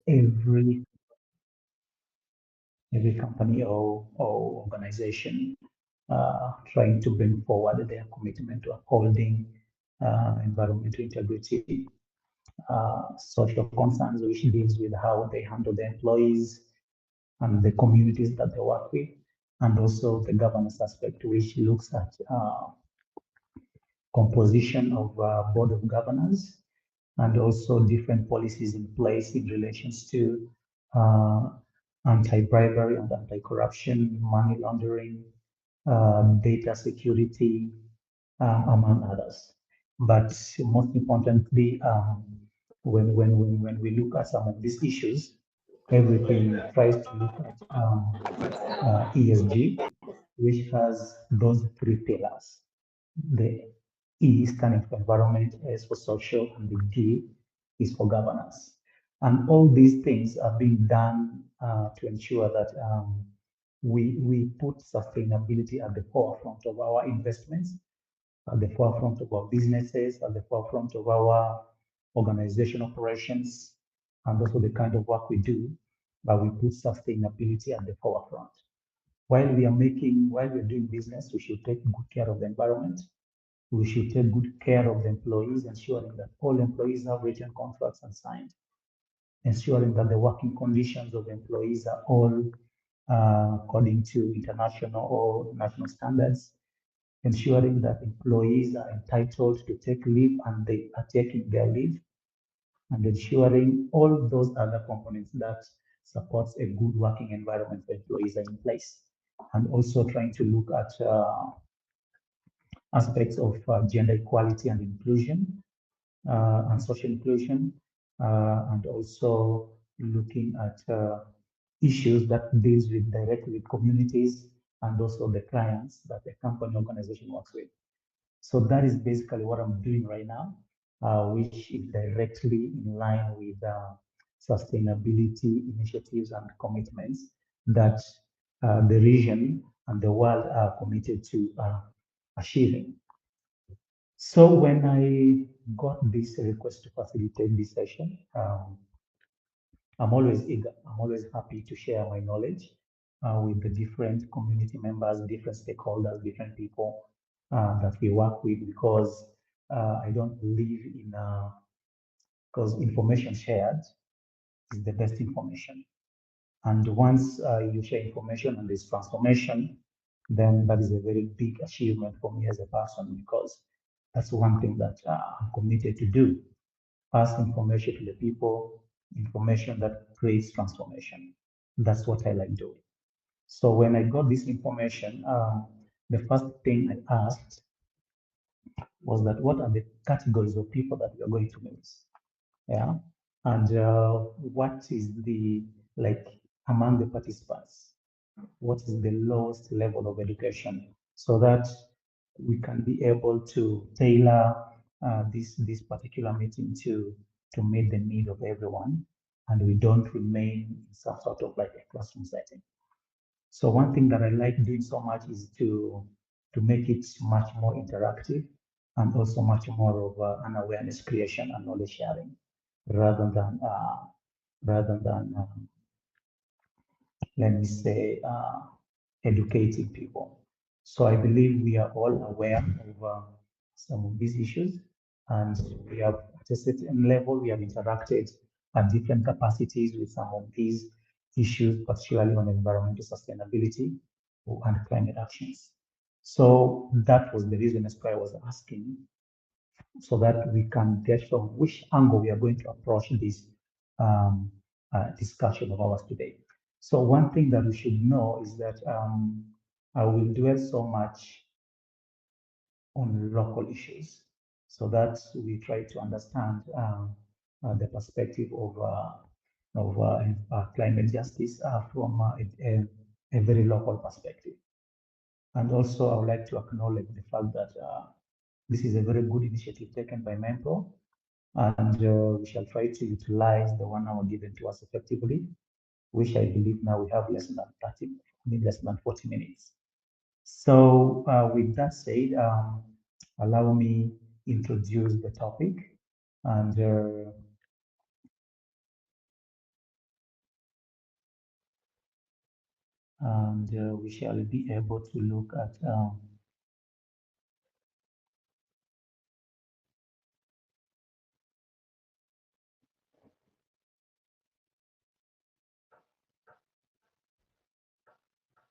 every company or organization trying to bring forward their commitment to upholding environmental integrity, social concerns, which deals with how they handle the employees and the communities that they work with, and also the governance aspect, which looks at composition of board of governors and also different policies in place in relations to uh, anti-bribery and anti-corruption, money laundering, data security, among others. But most importantly, when we look at some of these issues, everything tries to look at ESG, which has those three pillars. The E standing for environment, S for social, and the G is for governance. And all these things are being done to ensure that we put sustainability at the forefront of our investments, at the forefront of our businesses, at the forefront of our organization operations, and also the kind of work we do, but we put sustainability at the forefront. While we're doing business, we should take good care of the environment. We should take good care of the employees, ensuring that all employees have written contracts and signed, ensuring that the working conditions of the employees are all according to international or national standards, ensuring that employees are entitled to take leave and they are taking their leave, and ensuring all those other components that supports a good working environment for employees are in place. And also trying to look at aspects of gender equality and inclusion and social inclusion, and also looking at issues that deals with directly with communities and also the clients that the company organization works with. So that is basically what I'm doing right now, which is directly in line with sustainability initiatives and commitments that the region and the world are committed to achieving. So when I got this request to facilitate this session, I'm always eager. I'm always happy to share my knowledge with the different community members, different stakeholders, different people that we work with, because I don't believe in, because information shared is the best information. And once you share information and there's transformation, then that is a very big achievement for me as a person, because that's one thing that I'm committed to do. Pass information to the people, information that creates transformation. That's what I like doing. So when I got this information, the first thing I asked was that what are the categories of people that we are going to meet? Yeah. And what is the, like, among the participants, what is the lowest level of education, so that we can be able to tailor this particular meeting to meet the need of everyone, and we don't remain in some sort of like a classroom setting. So one thing that I like doing so much is to make it much more interactive and also much more of an awareness creation and knowledge sharing, rather than let me say educating people. So I believe we are all aware of some of these issues, and we have at a certain level we have interacted at different capacities with some of these issues, particularly on environmental sustainability and climate actions. So that was the reason as I was asking, so that we can get from which angle we are going to approach this discussion of ours today. So one thing that we should know is that I will dwell so much on local issues, so that we try to understand the perspective of climate justice from a very local perspective. And also, I would like to acknowledge the fact that this is a very good initiative taken by Mentor, and we shall try to utilize the 1 hour given to us effectively, which I believe now we have less than 30, less than 40 minutes. So with that said, allow me introduce the topic, and and we shall be able to look at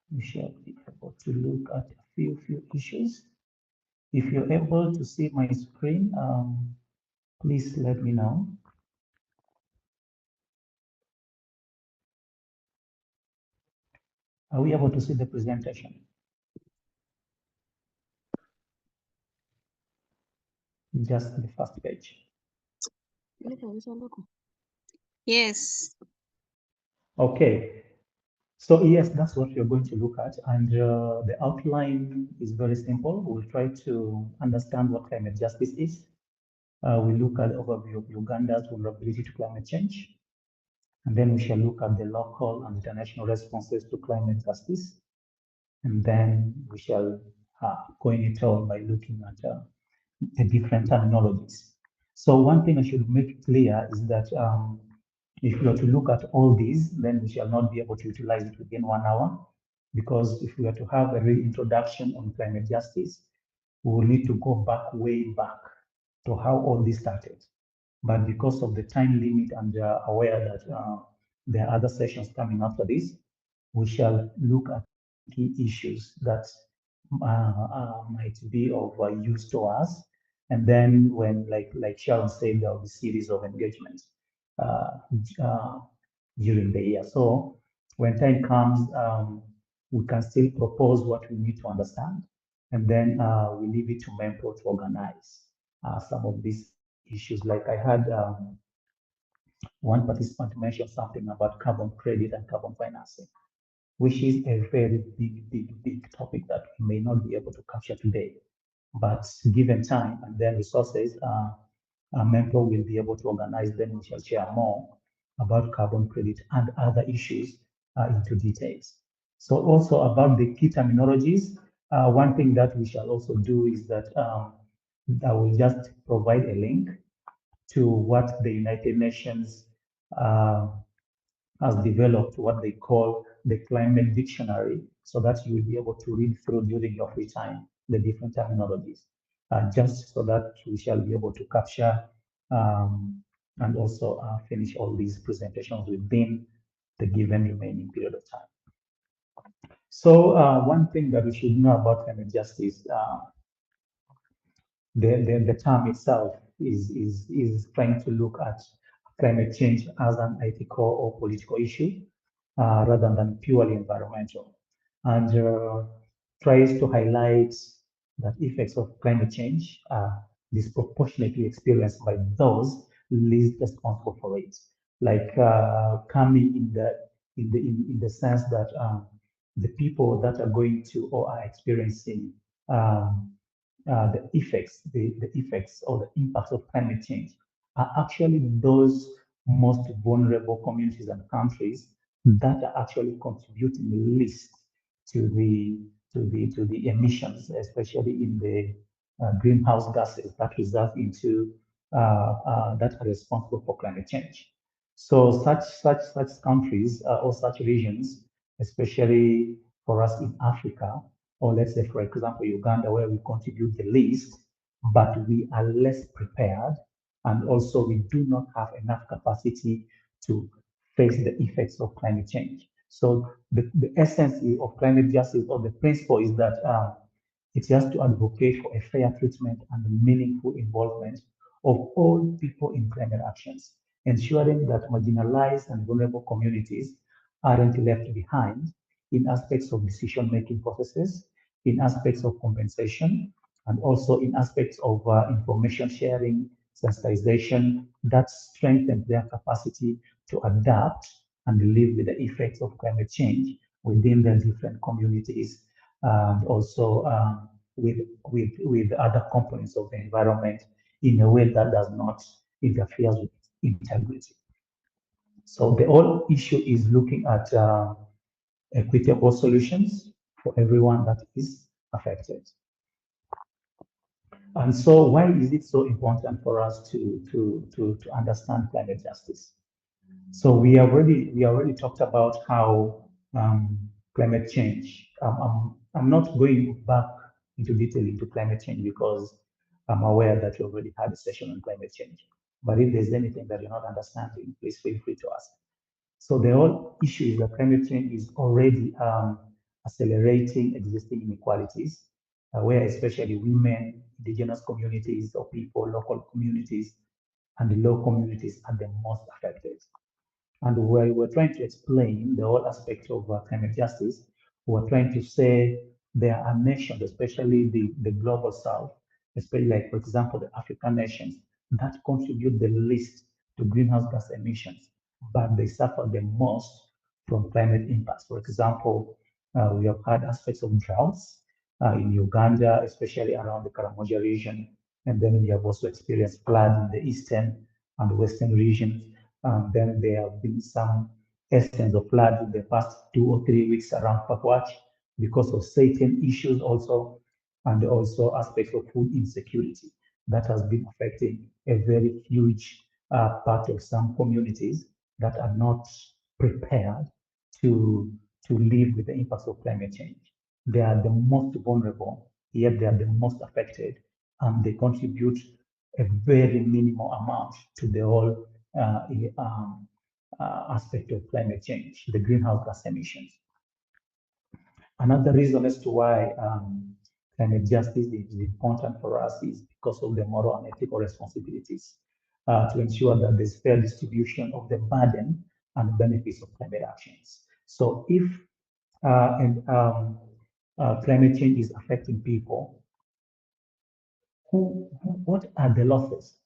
we shall be able to look at a few issues. If you're able to see my screen, please let me know. Are we able to see the presentation? Just the first page. Yes. Okay. So yes, that's what we're going to look at. And the outline is very simple. We'll try to understand what climate justice is. We look at the overview of Uganda's vulnerability to climate change. And then we shall look at the local and international responses to climate justice. And then we shall go in it all by looking at the different terminologies. So one thing I should make clear is that if we are to look at all these, then we shall not be able to utilize it within 1 hour, because if we are to have a real introduction on climate justice, we will need to go back, way back, to how all this started. But because of the time limit and aware that there are other sessions coming after this, we shall look at key issues that might be of use to us. And then when, like Sharon said, there will be series of engagements uh, uh, during the year. So when time comes, we can still propose what we need to understand, and then we leave it to Mempo to organize some of these issues. Like I had one participant mention something about carbon credit and carbon financing, which is a very big topic that we may not be able to capture today. But given time and then resources, Mempo will be able to organize them. We shall share more about carbon credit and other issues into details. So also about the key terminologies, one thing that we shall also do is that I will just provide a link to what the United Nations uh, has developed, what they call the climate dictionary, so that you will be able to read through during your free time the different terminologies, just so that we shall be able to capture and also finish all these presentations within the given remaining period of time. So one thing that we should know about climate justice, the term itself is trying to look at climate change as an ethical or political issue rather than purely environmental, and tries to highlight that effects of climate change are disproportionately experienced by those least responsible for it, like coming in the sense that the people that are going to or are experiencing the effects or the impacts of climate change are actually those most vulnerable communities and countries that are actually contributing least to the emissions, especially in the greenhouse gases that result into that are responsible for climate change. So such countries or such regions, especially for us in Africa, or let's say, for example, Uganda, where we contribute the least, but we are less prepared, and also we do not have enough capacity to face the effects of climate change. So the essence of climate justice, or the principle, is that it has to advocate for a fair treatment and meaningful involvement of all people in climate actions, ensuring that marginalized and vulnerable communities aren't left behind in aspects of decision-making processes, in aspects of compensation, and also in aspects of information sharing, sensitization, that strengthen their capacity to adapt and live with the effects of climate change within their different communities, and also with other components of the environment in a way that does not interfere with integrity. So the whole issue is looking at equitable solutions for everyone that is affected. And so why is it so important for us to understand climate justice? So we already talked about how climate change. I'm not going back into detail into climate change because I'm aware that you already had a session on climate change. But if there's anything that you're not understanding, please feel free to ask. So the whole issue is that climate change is already accelerating existing inequalities, where especially women, indigenous communities or people, local communities, and the low communities are the most affected. And we were trying to explain the whole aspect of climate justice. We were trying to say there are nations, especially the global south, especially like, for example, the African nations, that contribute the least to greenhouse gas emissions, but they suffer the most from climate impacts. For example, we have had aspects of droughts in Uganda, especially around the Karamoja region. And then we have also experienced flood in the eastern and western regions. Then there have been some essence of flood in the past 2 or 3 weeks around Pakwach because of certain issues also, and also aspects of food insecurity that has been affecting a very huge part of some communities that are not prepared to, to live with the impacts of climate change. They are the most vulnerable, yet they are the most affected, and they contribute a very minimal amount to the whole aspect of climate change, the greenhouse gas emissions. Another reason as to why climate justice is important for us is because of the moral and ethical responsibilities to ensure that there's fair distribution of the burden and benefits of climate actions. So if climate change is affecting people, what are the losses?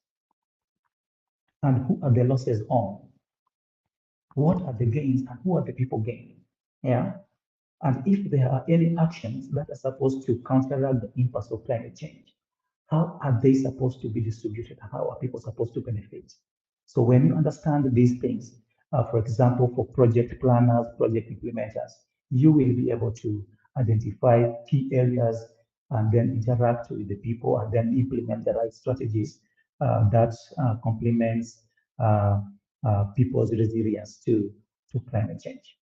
And who are the losses on? What are the gains and who are the people gaining? Yeah. And if there are any actions that are supposed to counteract the impacts of climate change, how are they supposed to be distributed and how are people supposed to benefit? So when you understand these things, for example, for project planners, project implementers, you will be able to identify key areas and then interact with the people and then implement the right strategies that complements people's resilience to climate change.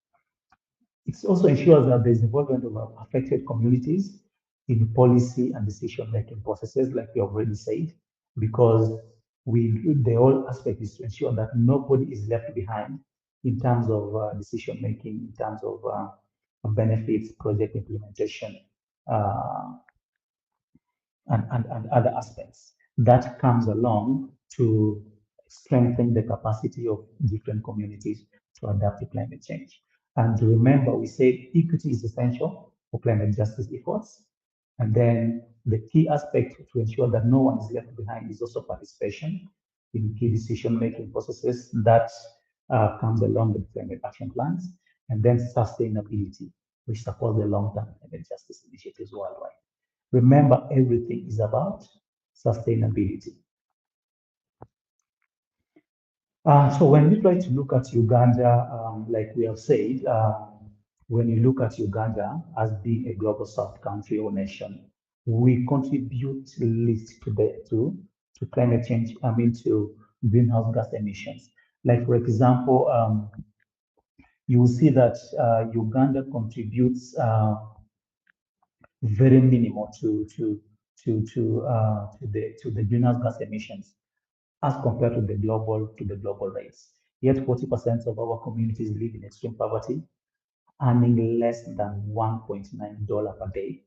It also ensures that there's involvement of affected communities in policy and decision-making processes, like we already said, because the whole aspect is to ensure that nobody is left behind in terms of decision-making, in terms of benefits, project implementation, uh, and other aspects. That comes along to strengthen the capacity of different communities to adapt to climate change. And remember, we said equity is essential for climate justice efforts. And then the key aspect to ensure that no one is left behind is also participation in key decision-making processes that comes along with climate action plans. And then sustainability, which supports the long-term climate justice initiatives worldwide. Remember, everything is about sustainability. So when we try to look at Uganda, like we have said, when you look at Uganda as being a global south country or nation, we contribute least to climate change, to greenhouse gas emissions. Like for example, you will see that Uganda contributes very minimal to the greenhouse gas emissions as compared to the global rates. Yet 40% of our communities live in extreme poverty, earning less than $1.9 per day.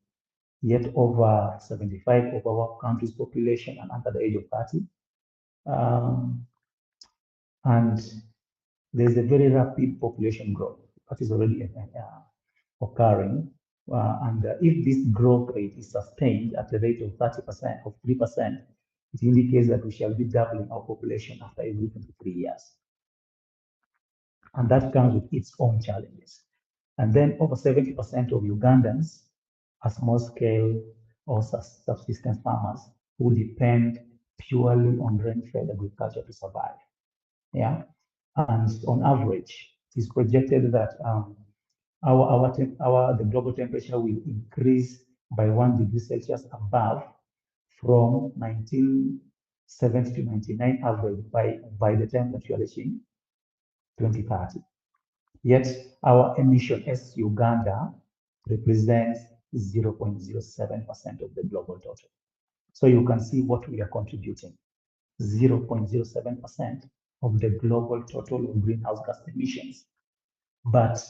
Yet over 75 of our country's population are under the age of 30. And there's a very rapid population growth that is already occurring. And if this growth rate is sustained at a rate of 30%, of 3%, it indicates that we shall be doubling our population after every 23 years. And that comes with its own challenges. And then over 70% of Ugandans are small scale or subsistence farmers who depend purely on rain-fed agriculture to survive. Yeah. And on average, it is projected that the global temperature will increase by 1 degree Celsius above from 1970 to 99 average by the time that you are reaching 2030. Yet our emission as Uganda represents 0.07% of the global total. So you can see what we are contributing. 0.07% of the global total of greenhouse gas emissions. But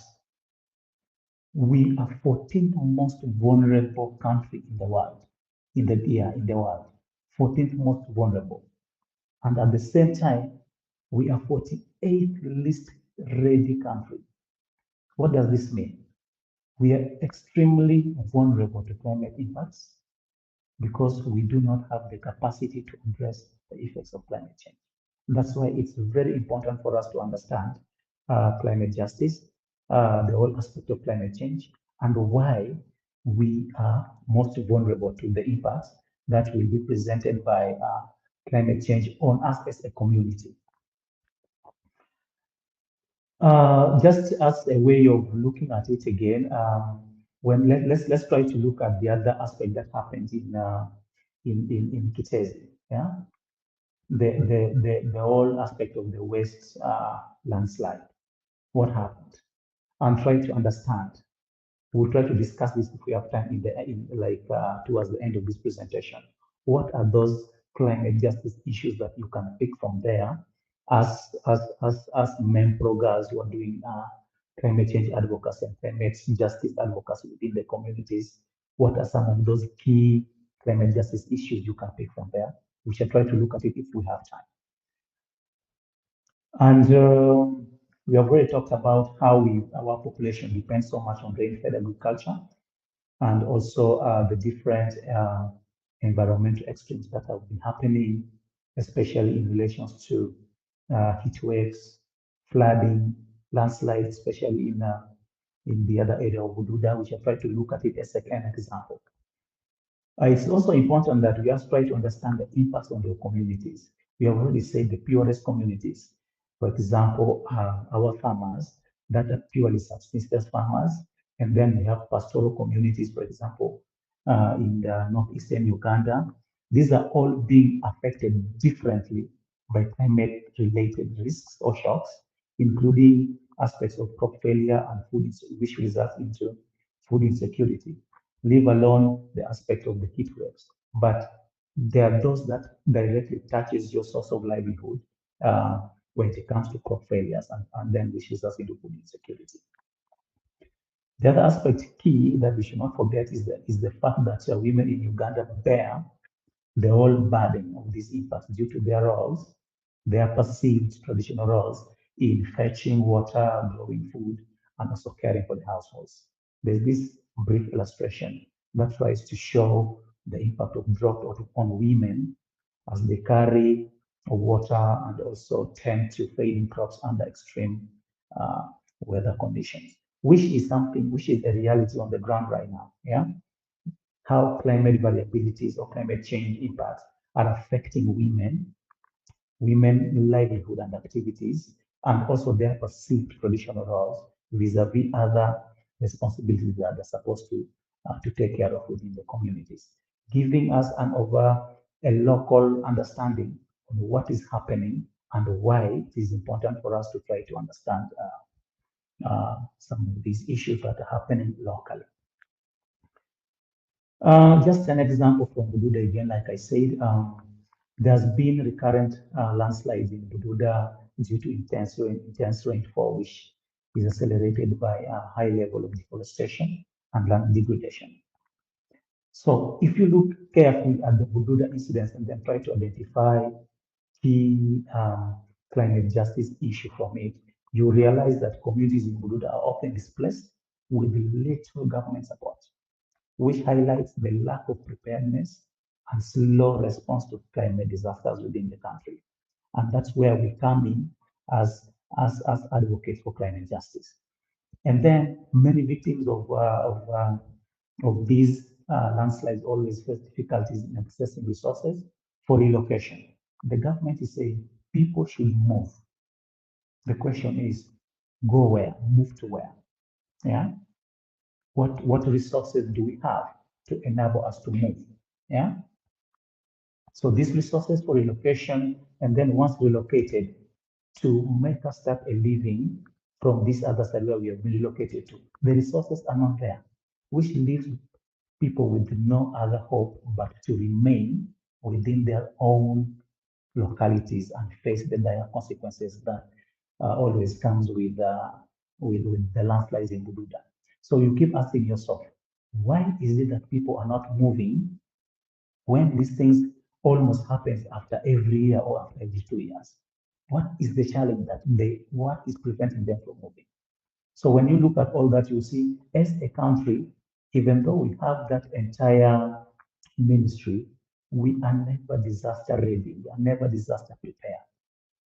we are 14th most vulnerable country in the world, in the world, 14th most vulnerable. And at the same time, we are 48th least ready country. What does this mean? We are extremely vulnerable to climate impacts because we do not have the capacity to address the effects of climate change. That's why it's very important for us to understand climate justice, the whole aspect of climate change, and why we are most vulnerable to the impacts that will be presented by climate change on us as a community. Just as a way of looking at it again, let's try to look at the other aspect that happens in Kitezi, yeah, the whole aspect of the West landslide. What happened? And try to understand. We'll try to discuss this if we have time towards the end of this presentation. What are those climate justice issues that you can pick from there as MEMPROGAs who are doing climate change advocacy and climate justice advocacy within the communities? What are some of those key climate justice issues you can pick from there? We shall try to look at it if we have time. And we have already talked about how our population depends so much on rain-fed agriculture, and also the different environmental extremes that have been happening, especially in relation to heat waves, flooding, landslides, especially in the other area of Bududa. We shall try to look at it as an example. It's also important that we just try to understand the impacts on the communities. We have already said the purest communities, for example, our farmers that are purely subsistence farmers, and then we have pastoral communities, for example, in the northeastern Uganda. These are all being affected differently by climate-related risks or shocks, including aspects of crop failure and food, which results into food insecurity, leave alone the aspect of the heat waves. But there are those that directly touches your source of livelihood when it comes to crop failures, and then which results into food insecurity. The other aspect key that we should not forget is the fact that women in Uganda bear the whole burden of these impacts due to their roles, their perceived traditional roles in fetching water, growing food, and also caring for the households. There's this brief illustration that tries to show the impact of drought on women as they carry water and also tend to fading crops under extreme weather conditions, which is a reality on the ground right now. Yeah, how climate variabilities or climate change impacts are affecting women livelihood and activities, and also their perceived traditional roles vis-a-vis other responsibilities that they're supposed to take care of within the communities, giving us a local understanding on what is happening and why it is important for us to try to understand some of these issues that are happening locally. Just an example from Bududa again, like I said, there's been recurrent landslides in Bududa due to intense rainfall, which is accelerated by a high level of deforestation and land degradation. So if you look carefully at the Bududa incidents and then try to identify key climate justice issue from it, you realize that communities in Bududa are often displaced with little government support, which highlights the lack of preparedness and slow response to climate disasters within the country. And that's where we come in as advocates for climate justice. And then many victims of these landslides always face difficulties in accessing resources for relocation. The government is saying people should move. The question is, go where? Move to where? Yeah. What resources do we have to enable us to move? Yeah. So these resources for relocation, and then once relocated, to make us start a living from this other side where we have been relocated to. The resources are not there, which leaves people with no other hope but to remain within their own localities and face the dire consequences that always comes with the landslides in Bududa. So you keep asking yourself, why is it that people are not moving when these things almost happens after every year or after every 2 years? What is the challenge what is preventing them from moving? So when you look at all that, you see, as a country, even though we have that entire ministry, we are never disaster ready, we are never disaster prepared,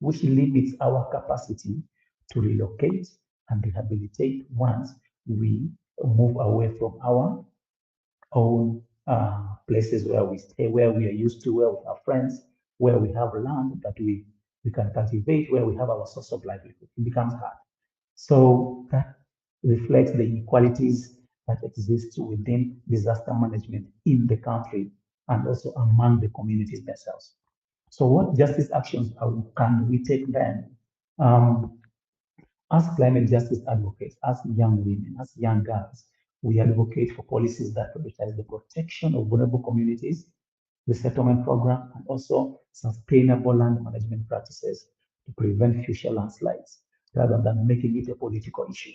which limits our capacity to relocate and rehabilitate once we move away from our own places where we stay, where we are used to, where we have friends, where we have land that we can cultivate, where we have our source of livelihood. It becomes hard. So that reflects the inequalities that exist within disaster management in the country and also among the communities themselves. So what justice actions can we take then? Um, as climate justice advocates, as young women, as young girls, we advocate for policies that prioritize the protection of vulnerable communities, the settlement program, and also sustainable land management practices to prevent future landslides rather than making it a political issue.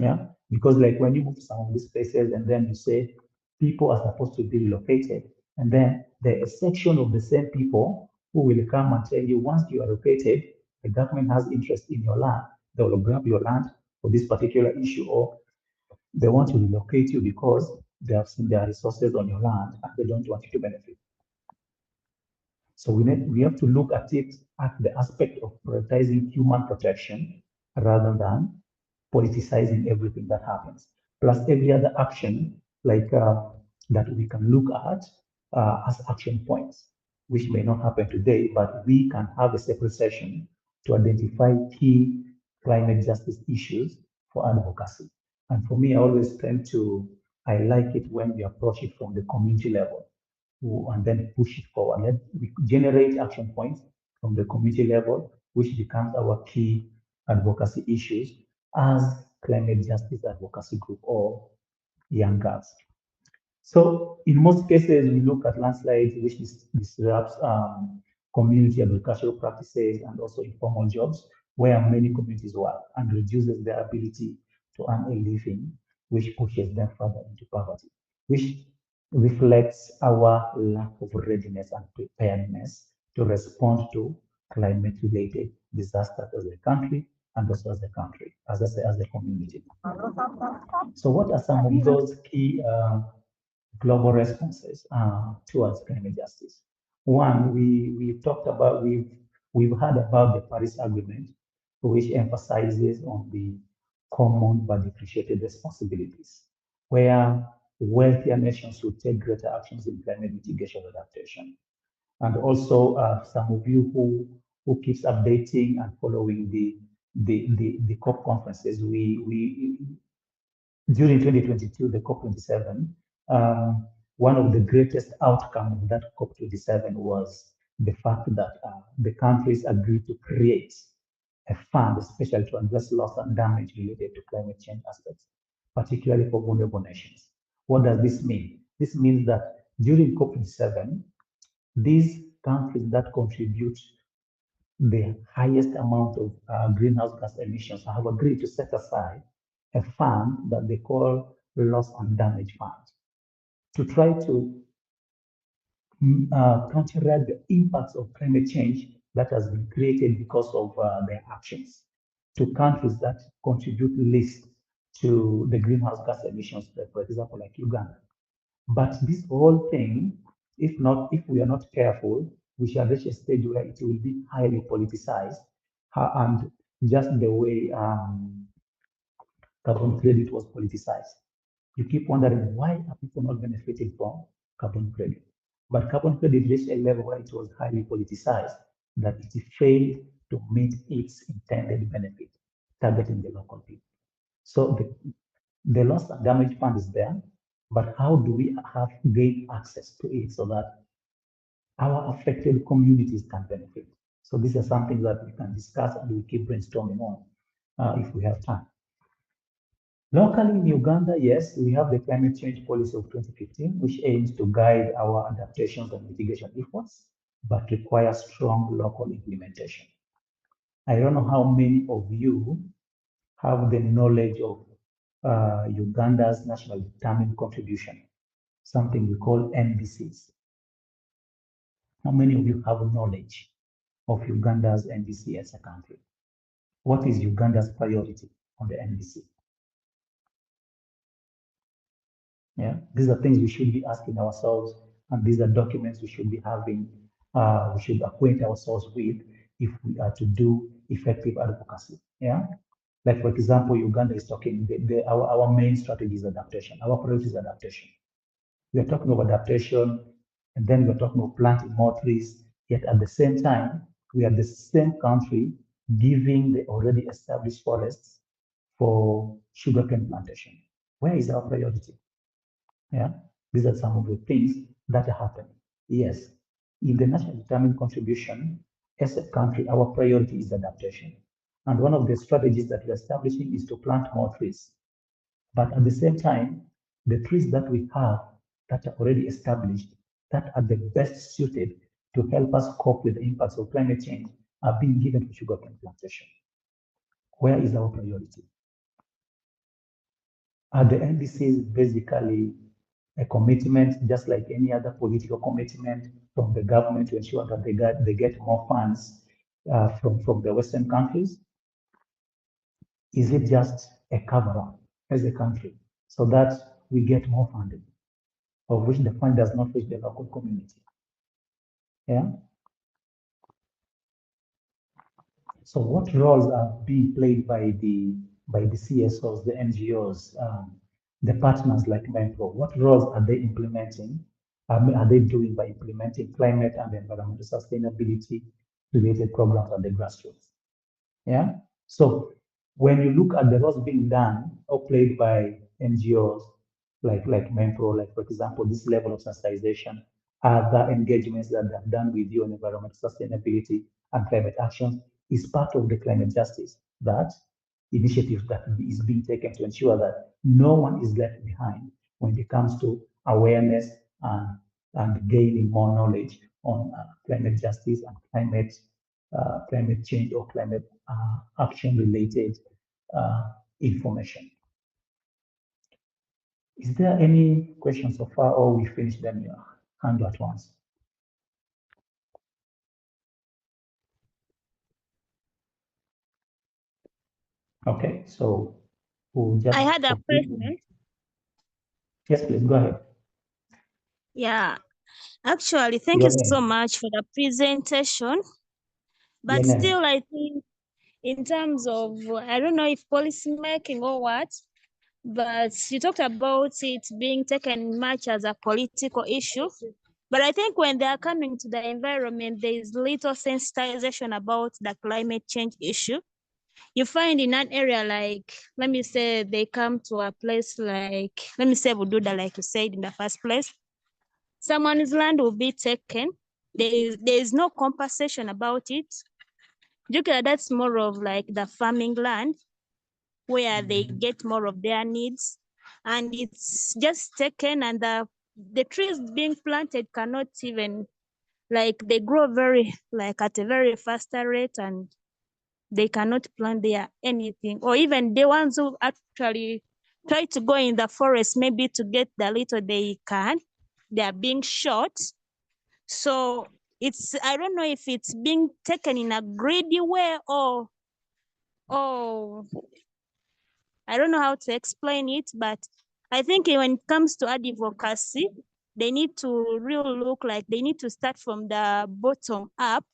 Yeah, because like when you move to some of these places and then you say people are supposed to be relocated, and then there is a section of the same people who will come and tell you once you are located, the government has interest in your land, they will grab your land for this particular issue, or they want to relocate you because they have seen their resources on your land and they don't want you to benefit. So we have to look at it at the aspect of prioritizing human protection rather than politicizing everything that happens. Plus every other action like that we can look at as action points, which may not happen today, but we can have a separate session to identify key climate justice issues for advocacy. And for me, I like it when we approach it from the community level and then push it forward. Let we generate action points from the community level, which becomes our key advocacy issues as climate justice advocacy group or young girls. So in most cases, we look at landslides, which disrupts community agricultural practices and also informal jobs where many communities work and reduces their ability to earn a living, which pushes them further into poverty, which reflects our lack of readiness and preparedness to respond to climate-related disasters as a country and also as a country, as a community. So what are some of those key global responses towards climate justice? One, we talked about, we've heard about the Paris Agreement, which emphasizes on the common but differentiated responsibilities, where wealthier nations will take greater actions in climate mitigation and adaptation. And also, some of you who keeps updating and following the COP conferences, we during 2022, the COP27, one of the greatest outcomes of that COP27 was the fact that the countries agreed to create a fund especially to address loss and damage related to climate change aspects, particularly for vulnerable nations. What does this mean? This means that during COP27, these countries that contribute the highest amount of greenhouse gas emissions have agreed to set aside a fund that they call loss and damage fund to try to counteract the impacts of climate change that has been created because of their actions to countries that contribute least to the greenhouse gas emissions, for example, like Uganda. But this whole thing, if we are not careful, we shall reach a stage where it will be highly politicized, and just the way carbon credit was politicized. You keep wondering why are people not benefiting from carbon credit? But carbon credit reached a level where it was highly politicized that it failed to meet its intended benefit, targeting the local people. So the loss and damage fund is there, but how do we have gain access to it so that our affected communities can benefit? So this is something that we can discuss and we keep brainstorming on. if we have time. Locally in Uganda, yes, we have the climate change policy of 2015, which aims to guide our adaptations and mitigation efforts, but requires strong local implementation. I don't know how many of you have the knowledge of Uganda's national determined contribution, something we call NDCs. How many of you have knowledge of Uganda's NDC as a country? What is Uganda's priority on the NDC? Yeah, these are things we should be asking ourselves, and these are documents we should be having, we should acquaint ourselves with if we are to do effective advocacy. Yeah, like for example, Uganda is talking, our main strategy is adaptation. Our priority is adaptation. We are talking of adaptation, and then we're talking of planting more trees, yet at the same time, we are the same country giving the already established forests for sugarcane plantation. Where is our priority? Yeah, these are some of the things that are happening. Yes, in the national determined contribution, as a country, our priority is adaptation. And one of the strategies that we're establishing is to plant more trees. But at the same time, the trees that we have that are already established, that are the best suited to help us cope with the impacts of climate change, are being given to sugarcane plantation. Where is our priority? Are the NDCs basically a commitment, just like any other political commitment from the government to ensure that they get more funds from the Western countries? Is it just a cover-up as a country so that we get more funding, of which the fund does not reach the local community? Yeah. So what roles are being played by the CSOs, the NGOs, the partners like MEMPRO? What roles are they implementing? Are they doing by implementing climate and environmental sustainability related programs at the grassroots? Yeah. So when you look at the roles being done or played by NGOs like MEMPRO, like for example, this level of sensitization, other engagements that they've done with you on environmental sustainability and climate action is part of the climate justice, that initiative that is being taken to ensure that no one is left behind when it comes to awareness and gaining more knowledge on climate justice and climate change or climate action related information. Is there any questions so far, or we finish them hand at once? Okay, so we'll just. I had a question. Yes, please go ahead. Yeah, actually, thank you so much for the presentation. But still, I think in terms of, I don't know if policy making or what, but you talked about it being taken much as a political issue. But I think when they are coming to the environment, there is little sensitization about the climate change issue. You find in an area like, let me say, they come to a place like, let me say Bududa, like you said in the first place, someone's land will be taken. There is no compensation about it. That's more of like the farming land where they get more of their needs, and it's just taken, and the trees being planted cannot even, like, they grow very, like, at a very faster rate, and they cannot plant there anything. Or even the ones who actually try to go in the forest maybe to get the little they can, they are being shot. So it's, I don't know if it's being taken in a greedy way or I don't know how to explain it, but I think when it comes to advocacy, they need to really look like they need to start from the bottom up,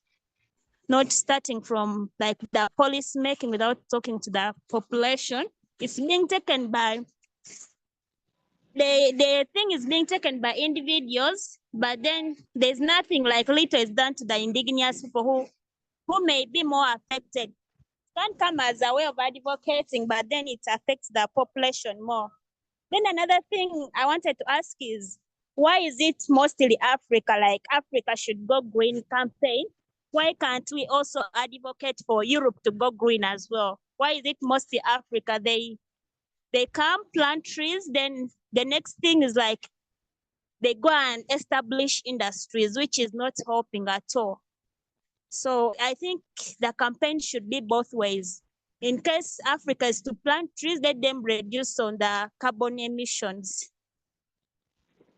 not starting from like the policy making without talking to the population. It's being taken by, the thing is being taken by individuals, but then there's nothing like little is done to the indigenous people who may be more affected. Can come as a way of advocating, but then it affects the population more. Then another thing I wanted to ask is, why is it mostly Africa? Like Africa should go green campaign why can't we also advocate for Europe to go green as well? Why is it mostly Africa? They come, plant trees, then the next thing is like they go and establish industries, which is not helping at all. So I think the campaign should be both ways. In case Africa is to plant trees, let them reduce on the carbon emissions.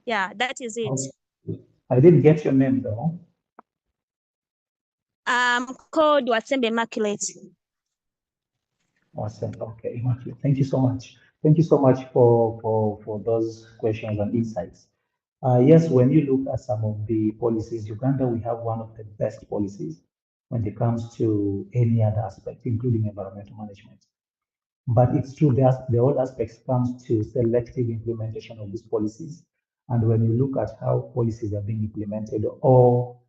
Yeah, that is it. I didn't get your name though. Called Watsembe Immaculate. Awesome. Okay, Immaculate. Thank you so much. Thank you so much for those questions and insights. Yes, when you look at some of the policies, Uganda, we have one of the best policies when it comes to any other aspect, including environmental management. But it's true, the whole aspects comes to selective implementation of these policies. And when you look at how policies are being implemented or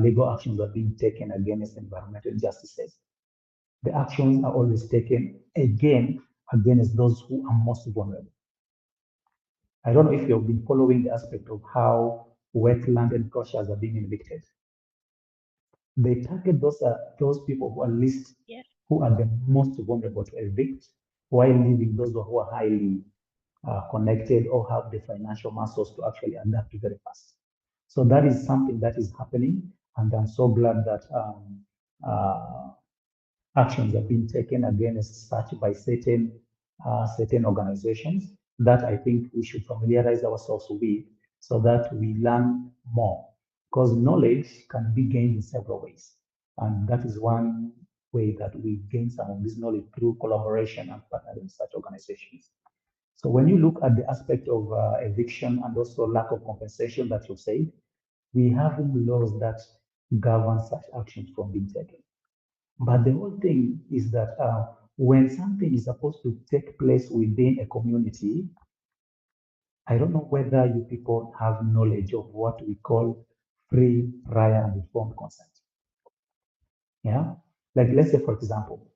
legal actions are being taken against environmental injustices, the actions are always taken again against those who are most vulnerable. I don't know if you've been following the aspect of how wetland encroachers are being evicted. They target those people who are least, who are the most vulnerable to evict, while leaving those who are highly connected or have the financial muscles to actually adapt very fast. So that is something that is happening, and I'm so glad that actions are being taken against such by certain organizations that I think we should familiarize ourselves with, so that we learn more, because knowledge can be gained in several ways, and that is one way that we gain some of this knowledge through collaboration and partnering with such organizations. So when you look at the aspect of eviction and also lack of compensation that you said, we have laws that govern such actions from being taken. But the whole thing is that when something is supposed to take place within a community, I don't know whether you people have knowledge of what we call free, prior, and informed consent. Yeah, like let's say, for example,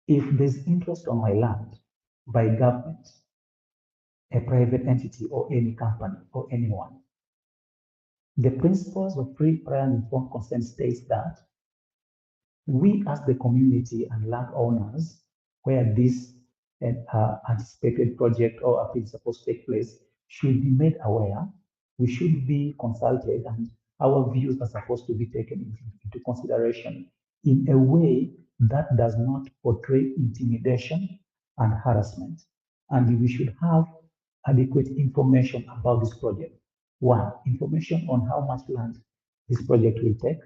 if there's interest on my land by government, a private entity, or any company, or anyone, the principles of free, prior, and informed consent states that we as the community and landowners, where this anticipated project or appeal is supposed to take place, should be made aware. We should be consulted, and our views are supposed to be taken into consideration in a way that does not portray intimidation and harassment. And we should have adequate information about this project. One, information on how much land this project will take,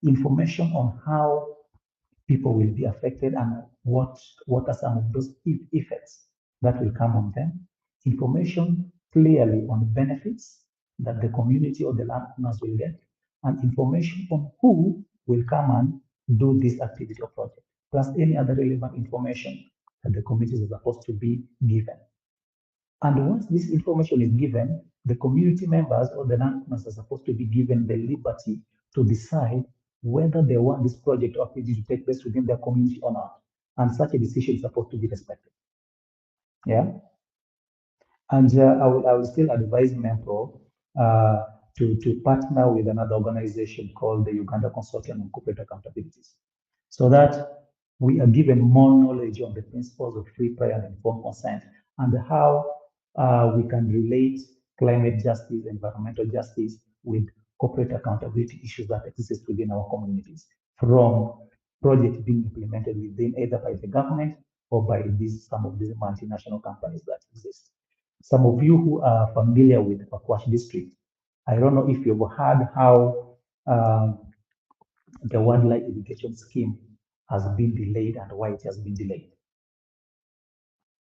information on how people will be affected and what are some of those effects that will come on them, information clearly on the benefits that the community or the landowners will get, and information on who will come and do this activity or project, plus any other relevant information that the communities are supposed to be given. And once this information is given, the community members or the landowners are supposed to be given the liberty to decide whether they want this project or activity to take place within their community or not. And such a decision is supposed to be respected. Yeah. And I will still advise MEMPRO to partner with another organization called the Uganda Consortium on Corporate Accountabilities, so that we are given more knowledge on the principles of free, prior, and informed consent, and how we can relate climate justice, environmental justice with corporate accountability issues that exist within our communities, from projects being implemented within either by the government or by some of these multinational companies that exist. Some of you who are familiar with Pakwash district, I don't know if you've heard how the wildlife irrigation scheme has been delayed and why it has been delayed.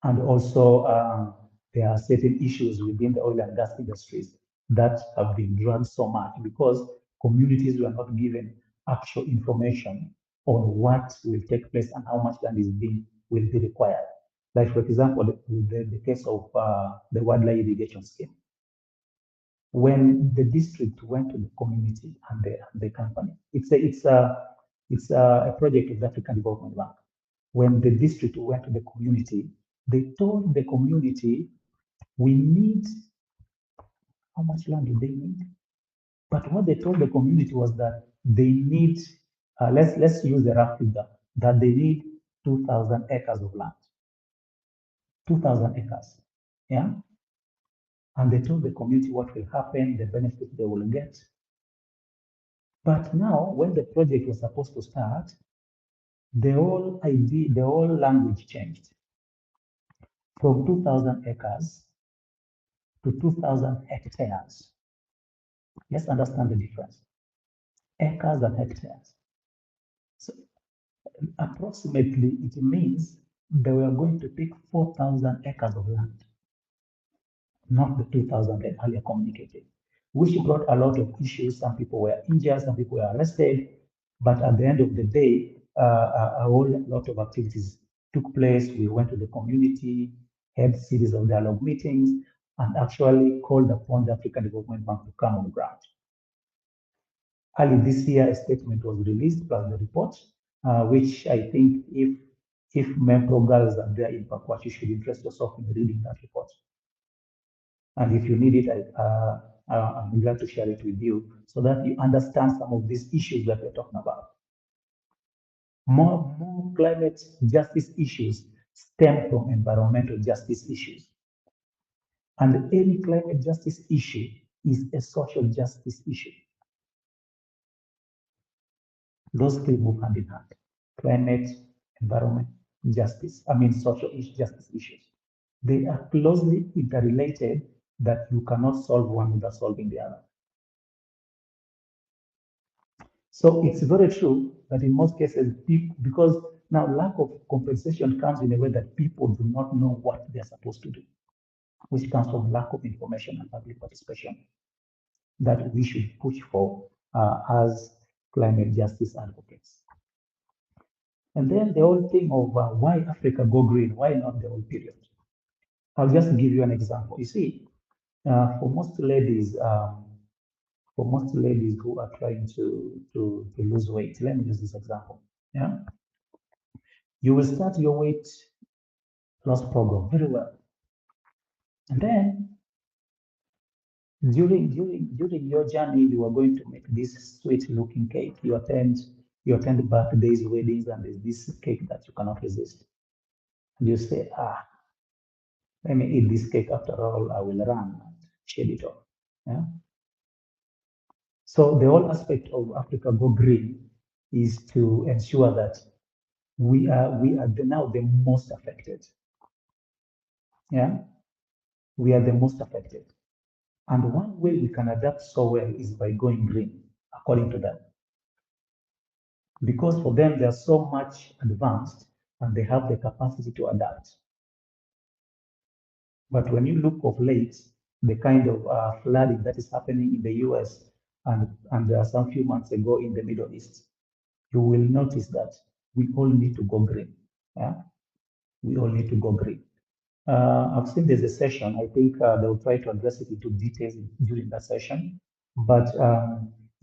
And also, there are certain issues within the oil and gas industries that have been dragged so much because communities were not given actual information on what will take place and how much land will be required. Like, for example, the case of the wildlife irrigation scheme. When the district went to the community and the company, it's a project of the African Development Bank. When the district went to the community, they told the community, we need, how much land do they need? But what they told the community was that they need let's use the rough figure that they need 2,000 acres of land. 2,000 acres, yeah? And they told the community what will happen, the benefit they will get. But now, when the project was supposed to start, the whole idea, the whole language changed from 2,000 acres to 2,000 hectares. Let's understand the difference. Acres and hectares. So approximately, it means they were going to take 4,000 acres of land, not the 2,000 that earlier communicated, which brought a lot of issues. Some people were injured, some people were arrested, but at the end of the day, a whole lot of activities took place. We went to the community, had series of dialogue meetings, and actually called upon the African Development Bank to come on ground. Early this year, a statement was released plus the report, which I think if Mempro girls are there in Pakwach, you should interest yourself in reading that report. And if you need it, I'm glad to share it with you so that you understand some of these issues that we're talking about. More climate justice issues stem from environmental justice issues. And any climate justice issue is a social justice issue. Those three move hand in hand. Climate, environment, justice, social justice issues. They are closely interrelated that you cannot solve one without solving the other. So it's very true that in most cases, because now lack of compensation comes in a way that people do not know what they're supposed to do, which comes from lack of information and public participation that we should push for as climate justice advocates. And then the whole thing of why Africa go green, why not the whole period? I'll just give you an example. You see, for most ladies who are trying to lose weight, let me use this example. Yeah, you will start your weight loss program very well, and then during your journey, you are going to make this sweet-looking cake. You attend birthdays, weddings, and there's this cake that you cannot resist. And you say, let me eat this cake. After all, I will run and shed it off. Yeah. So the whole aspect of Africa Go Green is to ensure that we are now the most affected. Yeah, we are the most affected. And one way we can adapt so well is by going green, according to them. Because for them, they are so much advanced and they have the capacity to adapt. But when you look of late, the kind of flooding that is happening in the US and some few months ago in the Middle East, you will notice that we all need to go green. Yeah, we all need to go green. I've seen there's a session. I think they'll try to address it into details during that session. But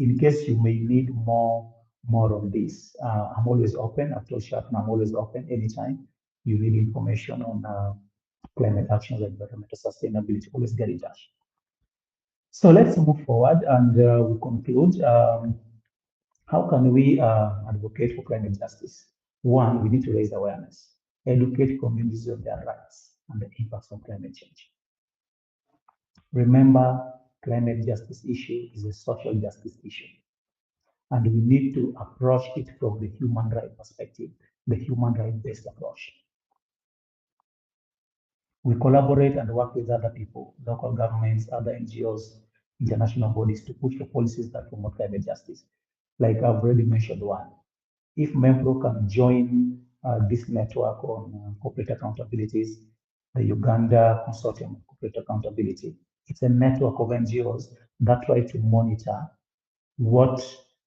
in case you may need more of this, I'm always open. I've told Shafna I'm always open anytime you need information on climate actions and environmental sustainability. Always get in touch. So let's move forward and we conclude. How can we advocate for climate justice? One, we need to raise awareness, educate communities of their rights and the impacts of climate change. Remember, climate justice issue is a social justice issue. And we need to approach it from the human right perspective, the human right-based approach. We collaborate and work with other people, local governments, other NGOs, international bodies to push for policies that promote climate justice. Like I've already mentioned one. If Mempro can join this network on corporate accountabilities, the Uganda Consortium of Corporate Accountability, it's a network of NGOs that try to monitor what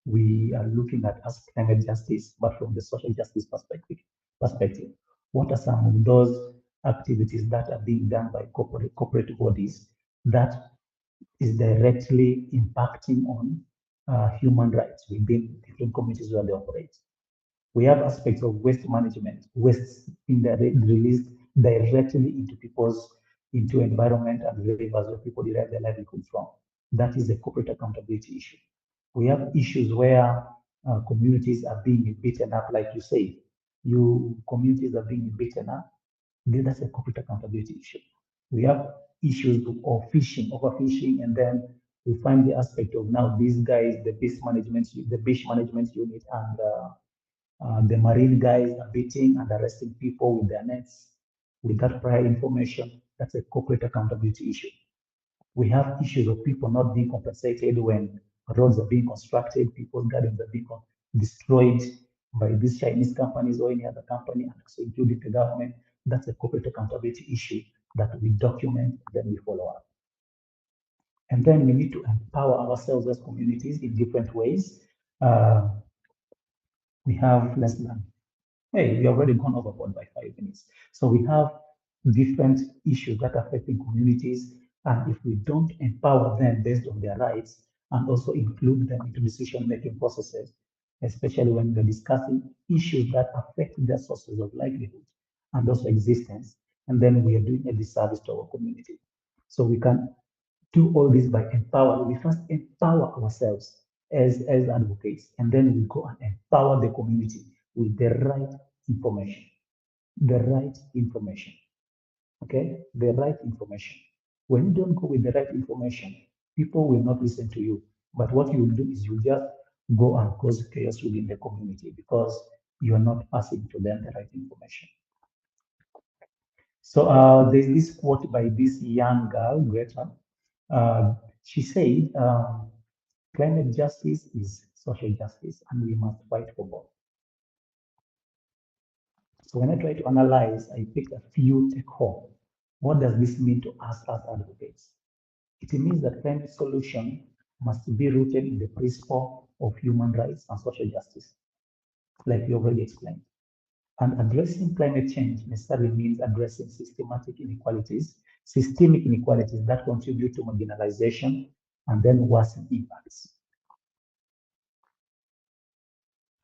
we are looking at as climate justice, but from the social justice perspective. What are some of those activities that are being done by corporate bodies that is directly impacting on human rights within different communities where they operate? We have aspects of waste management, waste released directly into environment and rivers where people derive their livelihood from. That is a corporate accountability issue. We have issues where communities are being beaten up, like you say, communities are being beaten up, then that's a corporate accountability issue. We have issues of fishing, overfishing, and then we find the aspect of now these guys, the beach management unit, and the marine guys are beating and arresting people with their nets without prior information. That's a corporate accountability issue. We have issues of people not being compensated when roads are being constructed, people's gardens are being destroyed by these Chinese companies or any other company, and also including the government. That's a corporate accountability issue that we document, then we follow up. And then we need to empower ourselves as communities in different ways. We have less than, hey, we already gone overboard by 5 minutes. So we have different issues that are affecting communities. And if we don't empower them based on their rights and also include them into decision-making processes, especially when we're discussing issues that affect their sources of livelihood and also existence, and then we are doing a disservice to our community. So we can do all this by empowering. We first empower ourselves as advocates, and then we go and empower the community with the right information. The right information. Okay? The right information. When you don't go with the right information, people will not listen to you. But what you will do is you just go and cause chaos within the community because you are not passing to them the right information. So there's this quote by this young girl, Greta. She said, climate justice is social justice, and we must fight for both. So when I try to analyze, I picked a few take home. What does this mean to us as advocates? It means that climate solution must be rooted in the principle of human rights and social justice, like you already explained. And addressing climate change necessarily means addressing systemic inequalities that contribute to marginalization and then worsen impacts.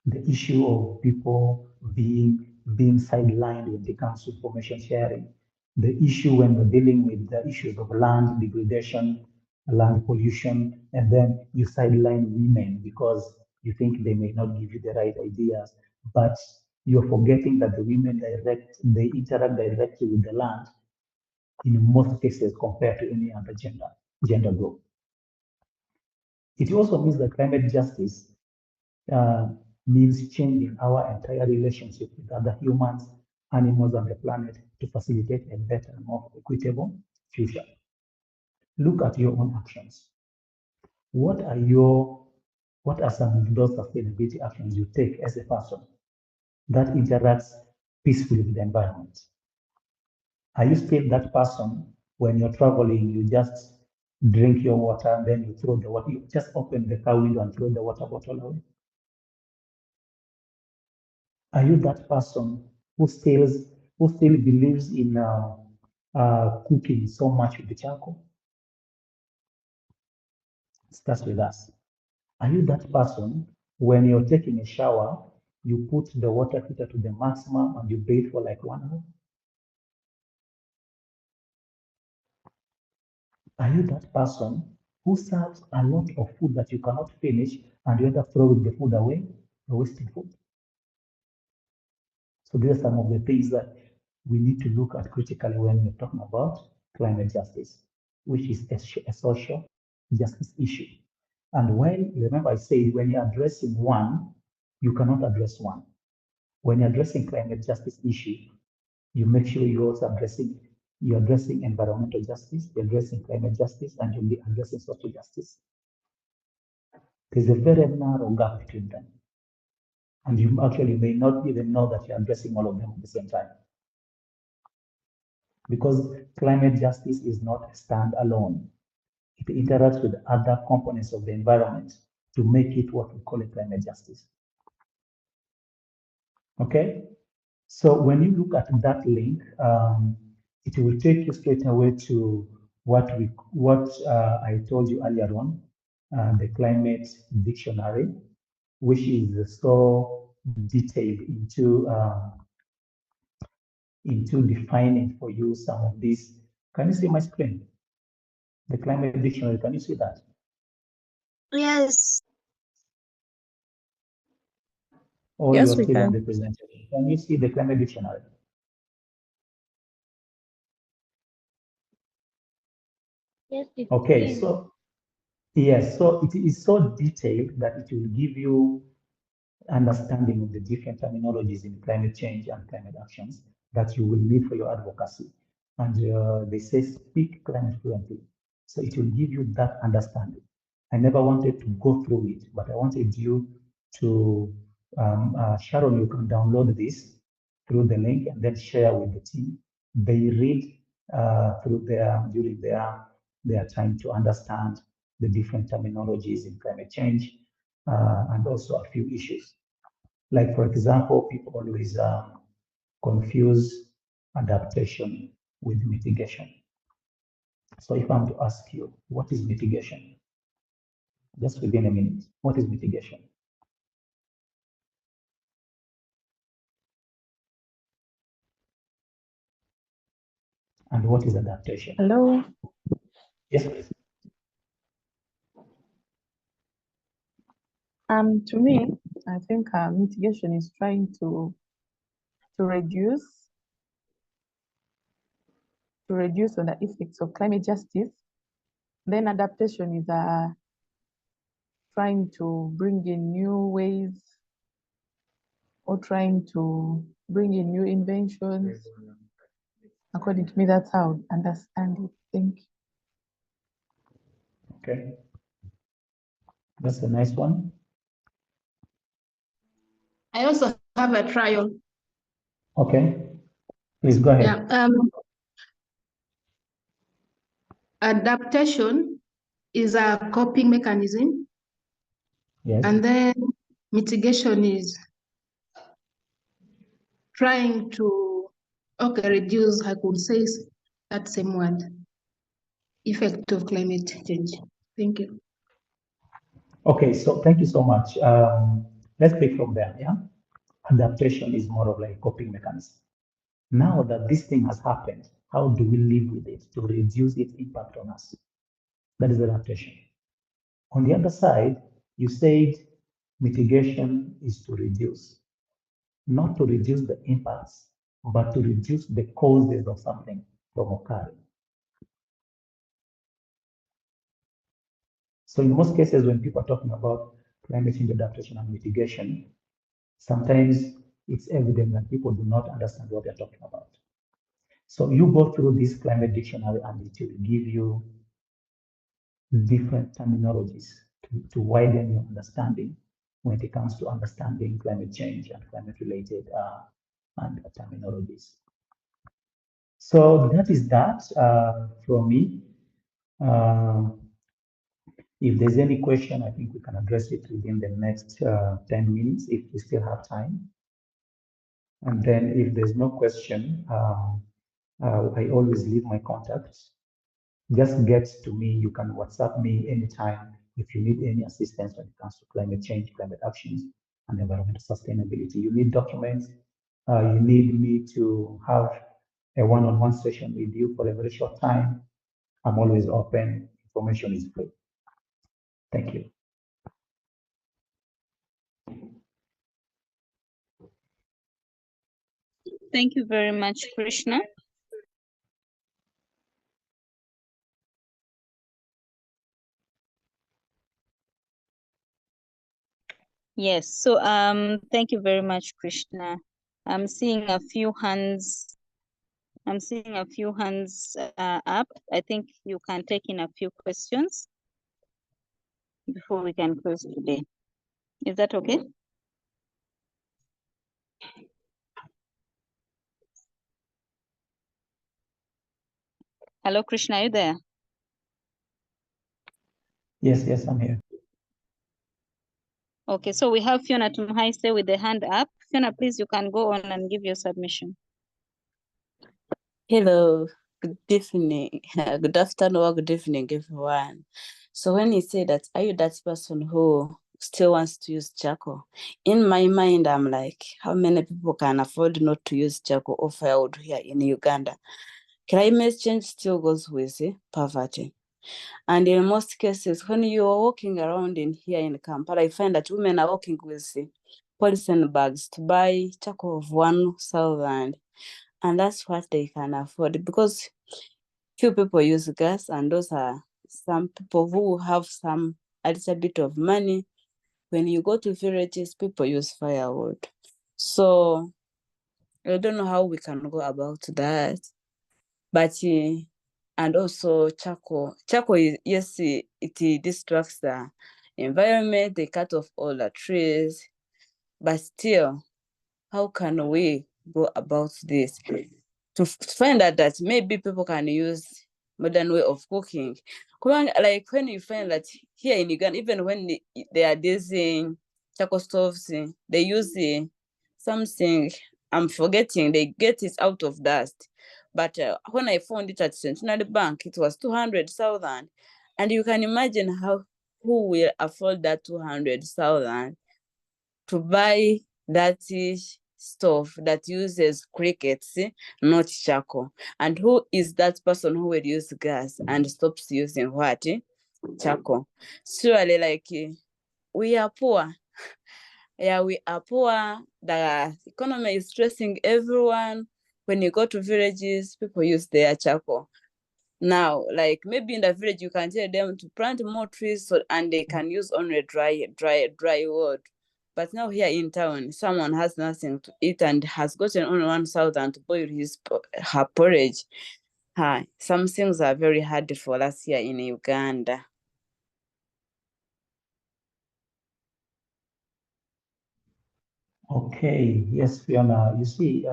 The issue of people being sidelined when it comes to information sharing, the issue when we're dealing with the issues of land degradation, land pollution, and then you sideline women because you think they may not give you the right ideas, but you're forgetting that the women they interact directly with the land in most cases compared to any other gender group. It also means that climate justice means changing our entire relationship with other humans, animals, and the planet to facilitate a better, more equitable future. Look at your own actions. What are some of those sustainability actions you take as a person that interacts peacefully with the environment? Are you still that person when you're traveling, you just drink your water and then you throw the water, you just open the car window and throw the water bottle away? Are you that person who still believes in cooking so much with the charcoal? It starts with us. Are you that person when you're taking a shower, you put the water heater to the maximum and you bathe for like 1 hour? Are you that person who serves a lot of food that you cannot finish and you end up throwing the food away or wasting food? So these are some of the things that we need to look at critically when we're talking about climate justice, which is a social justice issue. And when, remember I said, when you're addressing one, you cannot address one. When you're addressing climate justice issue, you make sure you're also addressing environmental justice, you're addressing climate justice, and you'll be addressing social justice. There's a very narrow gap between them. And you actually may not even know that you're addressing all of them at the same time. Because climate justice is not standalone. It interacts with other components of the environment to make it what we call a climate justice. Okay? So when you look at that link, it will take you straight away to what I told you earlier on, the climate dictionary, which is so detailed into defining for you some of these. Can you see my screen? The climate dictionary, can you see that? Yes. Or Yes, you're we still on can. the presentation? Can you see the climate dictionary? Yes, it's Okay, clean. so yes, so it is so detailed that it will give you understanding of the different terminologies in climate change and climate actions that you will need for your advocacy. And they say speak climate fluently. So it will give you that understanding. I never wanted to go through it, but I wanted you to, Sharon, you can download this through the link and then share with the team. They read during their time to understand the different terminologies in climate change and also a few issues. Like, for example, people always confuse adaptation with mitigation. So if I'm to ask you, what is mitigation? Just within a minute, what is mitigation? And what is adaptation? Hello. Yes, please. To me, I think mitigation is trying to reduce on the effects of climate justice. Then adaptation is trying to bring in new ways or trying to bring in new inventions. According to me, that's how I understand it. Thank you. Okay. That's a nice one. I also have a trial. Okay. Please go ahead. Yeah. Adaptation is a coping mechanism. Yes. And then mitigation is trying to, reduce, I could say that same word, effect of climate change. Thank you. Okay, so thank you so much. Let's pick from there, yeah? Adaptation is more of like a coping mechanism. Now that this thing has happened, how do we live with it to reduce its impact on us? That is adaptation. On the other side, you said mitigation is to reduce, not to reduce the impacts, but to reduce the causes of something from occurring. So in most cases, when people are talking about climate change adaptation and mitigation, sometimes it's evident that people do not understand what they're talking about. So you go through this climate dictionary and it will give you different terminologies to widen your understanding when it comes to understanding climate change and climate related and terminologies. So that is that from me. If there's any question, I think we can address it within the next 10 minutes if we still have time. And then if there's no question, I always leave my contacts. Just get to me. You can WhatsApp me anytime if you need any assistance when it comes to climate change, climate actions, and environmental sustainability. You need documents. You need me to have a one-on-one session with you for a very short time. I'm always open. Information is free. Thank you. Thank you very much, Krishna. Yes, so thank you very much, Krishna. I'm seeing a few hands. I'm seeing a few hands up. I think you can take in a few questions before we can close today. Is that okay? Hello, Krishna, are you there? Yes, I'm here. Okay, so we have Fiona Tumhaise with the hand up. Fiona, please, you can go on and give your submission. Hello, good evening, good afternoon or good evening, everyone. So when you say that, are you that person who still wants to use charcoal? In my mind, I'm like, how many people can afford not to use charcoal or firewood here in Uganda? Climate change still goes with poverty. And in most cases, when you are walking around in here in Kampala, I find that women are walking with polythene bags to buy charcoal of 1,000, and that's what they can afford, because few people use gas, and those are some people who have a little bit of money. When you go to villages, people use firewood. So I don't know how we can go about that. But and also charcoal. Charcoal, yes, it distracts the environment. They cut off all the trees. But still, how can we go about this to find out that maybe people can use modern way of cooking? Like when you find that here in Uganda, even when they are using charcoal stoves, they use something, I'm forgetting, they get it out of dust. But when I found it at Centenary Bank, it was 200,000. And you can imagine who will afford that 200,000 to buy that stove that uses crickets, not charcoal. And who is that person who will use gas and stops using what? Charcoal. Surely, like, we are poor. Yeah, we are poor. The economy is stressing everyone. When you go to villages, people use their charcoal. Now, like maybe in the village, you can tell them to plant more trees and they can use only dry wood. But now here in town, someone has nothing to eat and has gotten only 1,000 to boil her porridge. Some things are very hard for us here in Uganda. Okay, yes, Fiona. You see,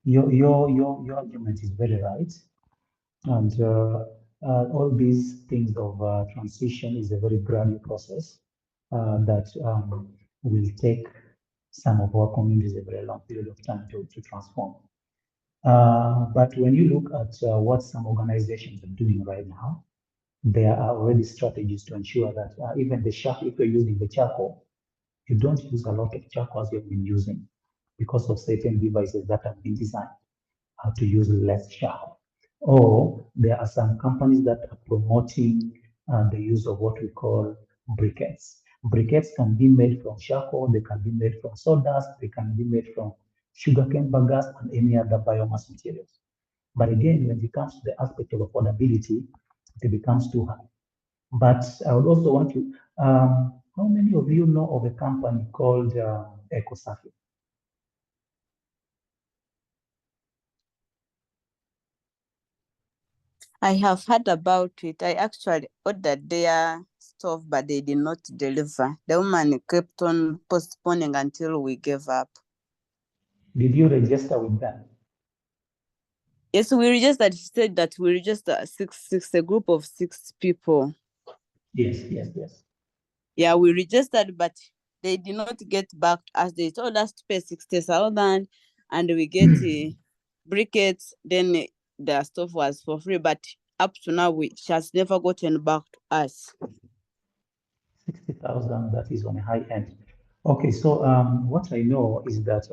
your argument is very right, and all these things of transition is a very gradual process that will take some of our communities a very long period of time to transform. But when you look at what some organizations are doing right now, there are already strategies to ensure that even the charcoal, if you're using the charcoal, you don't use a lot of charcoal as you've been using because of certain devices that have been designed to use less charcoal. Or there are some companies that are promoting the use of what we call briquettes. Briquettes can be made from charcoal, they can be made from sawdust, they can be made from sugarcane bagasse and any other biomass materials. But again, when it comes to the aspect of affordability, it becomes too high. But I would also want to, how many of you know of a company called EcoSafi? I have heard about it. I actually ordered their stuff, but they did not deliver. The woman kept on postponing until we gave up. Did you register with them? Yes, we registered. She said that we registered a group of 6 people. Yes. Yeah, we registered, but they did not get back as they told us to pay 60,000 and we get briquettes. Then the stuff was for free, but up to now, she has never gotten back to us. 60,000, that is on a high end. Okay, so what I know is that,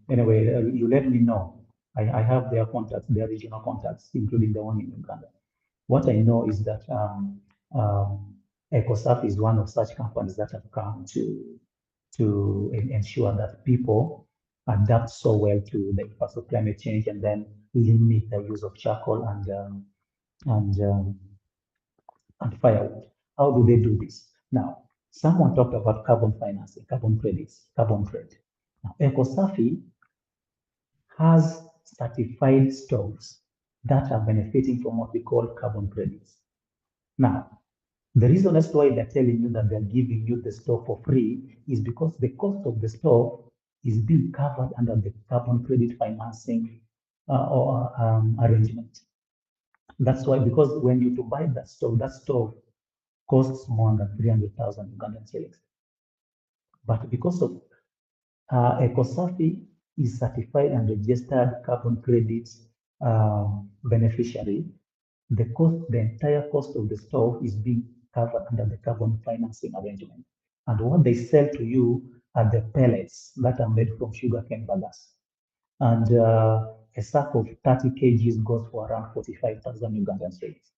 anyway, you let me know. I have their contacts, their regional contacts, including the one in Uganda. What I know is that EcoSafi is one of such companies that have come to ensure that people adapt so well to the impacts of climate change and then limit the use of charcoal and firewood. How do they do this? Now, someone talked about carbon financing, carbon credits, carbon trade. Now, EcoSafi has certified stoves that are benefiting from what we call carbon credits. Now, the reason as to why they're telling you that they're giving you the stove for free is because the cost of the stove is being covered under the carbon credit financing arrangement. That's why, because when you to buy that stove costs more than 300,000 Ugandan shillings. But because of EcoSafi is certified and registered carbon credits beneficiary, the entire cost of the stove is being covered under the carbon financing arrangement. And what they sell to you are the pellets that are made from sugarcane bagasse. And a sack of 30 kgs goes for around 45,000 Ugandan shillings.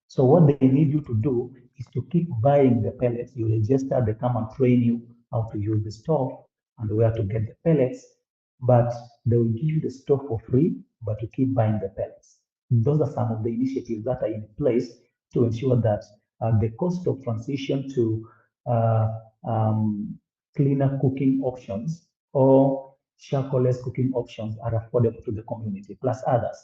So what they need you to do is to keep buying the pellets. You register, they come and train you how to use the stove and where to get the pellets, but they will give you the stove for free, but you keep buying the pellets. Those are some of the initiatives that are in place to ensure that the cost of transition to uh, cleaner cooking options or charcoal-less cooking options are affordable to the community, plus others.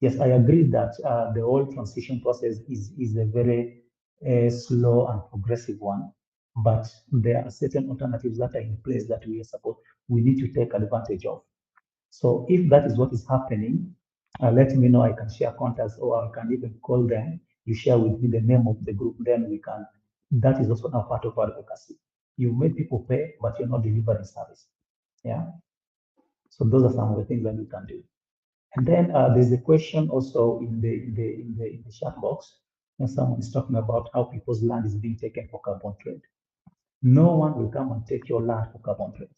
Yes, I agree that the whole transition process is a very slow and progressive one, but there are certain alternatives that are in place that we need to take advantage of. So if that is what is happening, let me know. I can share contacts, or I can even call them. You share with me the name of the group, then we can. That is also now part of our advocacy. You make people pay, but you're not delivering service. Yeah. So those are some of the things that we can do. And then there's a question also in the chat box, when someone is talking about how people's land is being taken for carbon trade. No one will come and take your land for carbon trade.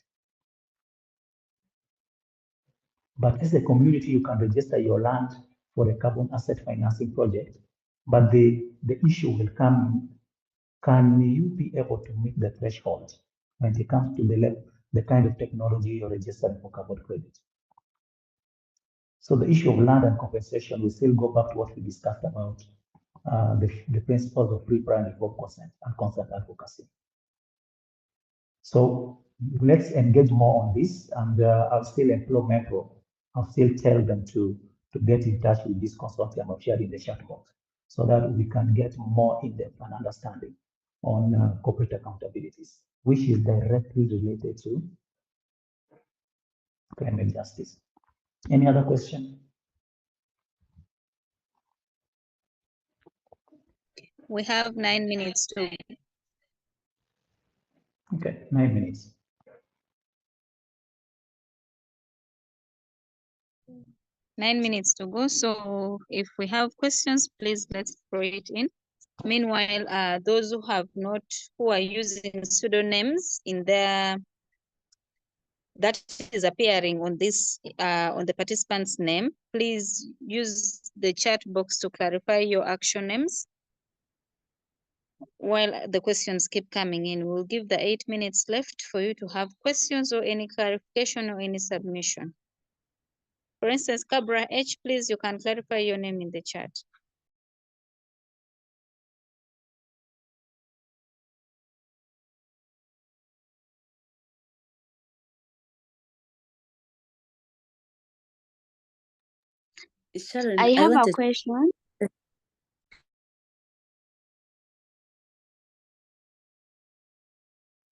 But as a community, you can register your land for a carbon asset financing project. But the issue will come in, can you be able to meet the threshold when it comes to the kind of technology you're registering for carbon credit? So the issue of land and compensation, we still go back to what we discussed about the principles of free, prior, and informed consent and consent advocacy. So let's engage more on this, and I'll still employ Metro. I'll still tell them to get in touch with this consortium of sharing the chat box so that we can get more in-depth and understanding on corporate accountabilities, which is directly related to climate justice. Any other question? We have 9 minutes to. Okay, 9 minutes. Nine minutes to go. So if we have questions, please let's throw it in. Meanwhile, those who are using pseudonyms in their that is appearing on this on the participant's name, please use the chat box to clarify your action names while the questions keep coming in. We'll give the 8 minutes left for you to have questions or any clarification or any submission. For instance, Cabra H, please, you can clarify your name in the chat. Sharon, I have a wanted question.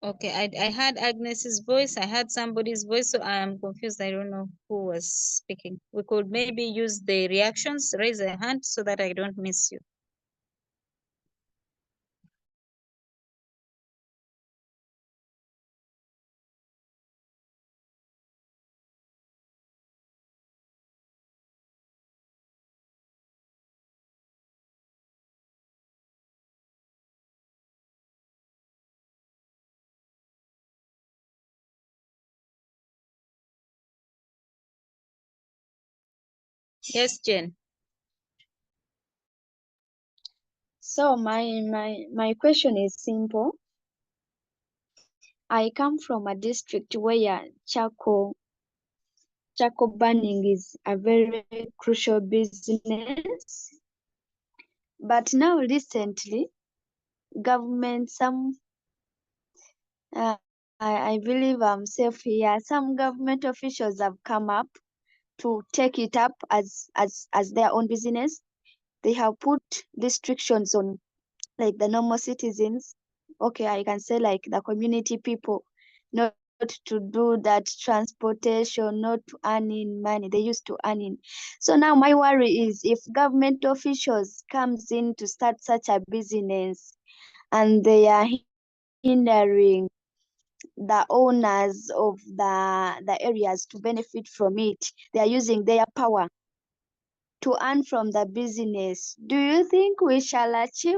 Okay, I had Agnes's voice, I had somebody's voice, so I'm confused. I don't know who was speaking. We could maybe use the reactions, raise a hand so that I don't miss you. Yes, Jen. So my question is simple. I come from a district where charcoal burning is a very crucial business. But now recently, government, I believe I'm safe here. Some government officials have come up to take it up as their own business. They have put restrictions on like the normal citizens. Okay, I can say like the community people, not to do that transportation, not to earn in money. They used to earn in. So now my worry is if government officials comes in to start such a business and they are hindering the owners of the areas to benefit from it, they are using their power to earn from the business. Do you think we shall achieve